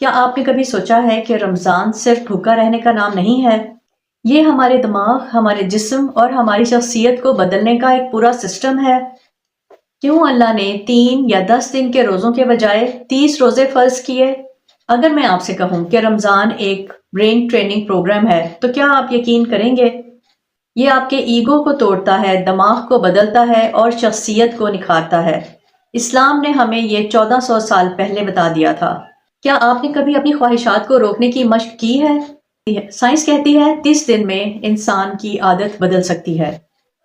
کیا آپ نے کبھی سوچا ہے کہ رمضان صرف بھوکا رہنے کا نام نہیں ہے؟ یہ ہمارے دماغ، ہمارے جسم اور ہماری شخصیت کو بدلنے کا ایک پورا سسٹم ہے۔ کیوں اللہ نے 3 یا 10 دن کے روزوں کے بجائے 30 روزے فرض کیے؟ اگر میں آپ سے کہوں کہ رمضان ایک برین ٹریننگ پروگرام ہے تو کیا آپ یقین کریں گے؟ یہ آپ کے ایگو کو توڑتا ہے، دماغ کو بدلتا ہے اور شخصیت کو نکھارتا ہے۔ اسلام نے ہمیں یہ 1400 سال پہلے بتا دیا تھا۔ کیا آپ نے کبھی اپنی خواہشات کو روکنے کی مشق کی ہے؟ سائنس کہتی ہے 30 دن میں انسان کی عادت بدل سکتی ہے۔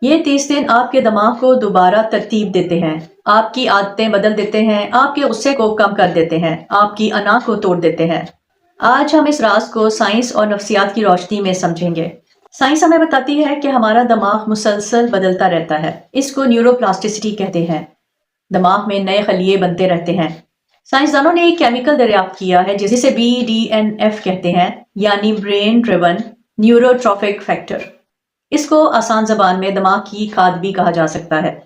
یہ 30 دن آپ کے دماغ کو دوبارہ ترتیب دیتے ہیں، آپ کی عادتیں بدل دیتے ہیں، آپ کے غصے کو کم کر دیتے ہیں، آپ کی انا کو توڑ دیتے ہیں۔ آج ہم اس راز کو سائنس اور نفسیات کی روشنی میں سمجھیں گے۔ سائنس ہمیں بتاتی ہے کہ ہمارا دماغ مسلسل بدلتا رہتا ہے۔ اس کو نیورو پلاسٹیسٹی کہتے ہیں۔ دماغ میں نئے خلیے بنتے رہتے ہیں۔ سائنسدانوں نے ایک کیمیکل دریافت کیا ہے جسے BDNF کہتے ہیں، یعنی برین ڈریون نیوروٹرافک فیکٹر۔ اس کو آسان زبان میں دماغ کی کھاد بھی کہا جا سکتا ہے۔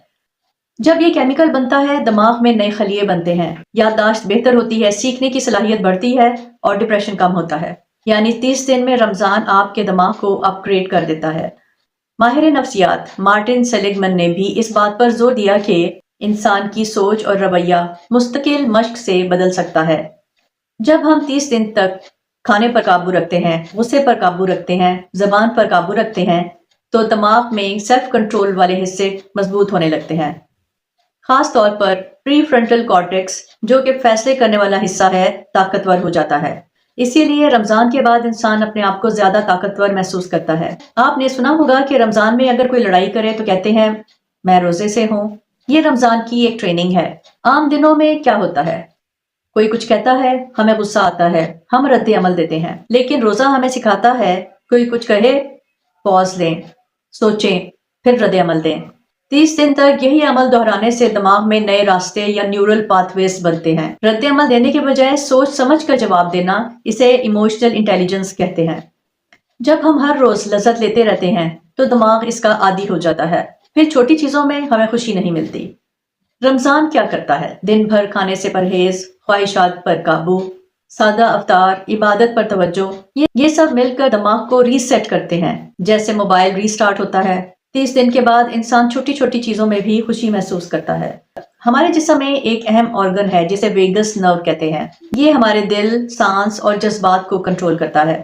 جب یہ کیمیکل بنتا ہے، دماغ میں نئے خلیے بنتے ہیں، یادداشت بہتر ہوتی ہے، سیکھنے کی صلاحیت بڑھتی ہے اور ڈپریشن کم ہوتا ہے۔ یعنی 30 دن میں رمضان آپ کے دماغ کو اپ گریڈ کر دیتا ہے۔ ماہر نفسیات مارٹن سیلیگمن نے بھی اس بات پر زور دیا کہ انسان کی سوچ اور رویہ مستقل مشق سے بدل سکتا ہے۔ جب ہم 30 دن تک کھانے پر قابو رکھتے ہیں، غصے پر قابو رکھتے ہیں، زبان پر قابو رکھتے ہیں، تو دماغ میں سیلف کنٹرول والے حصے مضبوط ہونے لگتے ہیں۔ خاص طور پر پری فرنٹل کارٹیکس، جو کہ فیصلے کرنے والا حصہ ہے، طاقتور ہو جاتا ہے۔ اسی لیے رمضان کے بعد انسان اپنے آپ کو زیادہ طاقتور محسوس کرتا ہے۔ آپ نے سنا ہوگا کہ رمضان میں اگر کوئی لڑائی کرے تو کہتے ہیں میں روزے سے ہوں۔ یہ رمضان کی ایک ٹریننگ ہے۔ عام دنوں میں کیا ہوتا ہے؟ کوئی کچھ کہتا ہے، ہمیں غصہ آتا ہے، ہم رد عمل دیتے ہیں۔ لیکن روزہ ہمیں سکھاتا ہے، کوئی کچھ کہے، پاز لیں، سوچیں، پھر رد عمل دیں۔ 30 دن تک یہی عمل دہرانے سے دماغ میں نئے راستے یا نیورل پاتھ ویز بنتے ہیں۔ رد عمل دینے کے بجائے سوچ سمجھ کر جواب دینا، اسے ایموشنل انٹیلیجنس کہتے ہیں۔ جب ہم ہر روز لذت لیتے رہتے ہیں تو دماغ اس کا عادی ہو جاتا ہے، پھر چھوٹی چیزوں میں ہمیں خوشی نہیں ملتی۔ رمضان کیا کرتا ہے؟ دن بھر کھانے سے پرہیز، خواہشات پر قابو، سادہ افطار، عبادت پر توجہ، یہ سب مل کر دماغ کو ریسیٹ کرتے ہیں، جیسے موبائل ریسٹارٹ ہوتا ہے۔ 30 دن کے بعد انسان چھوٹی چھوٹی چیزوں میں بھی خوشی محسوس کرتا ہے۔ ہمارے جسم میں ایک اہم آرگن ہے جسے ویگس نرو کہتے ہیں۔ یہ ہمارے دل، سانس اور جذبات کو کنٹرول کرتا ہے۔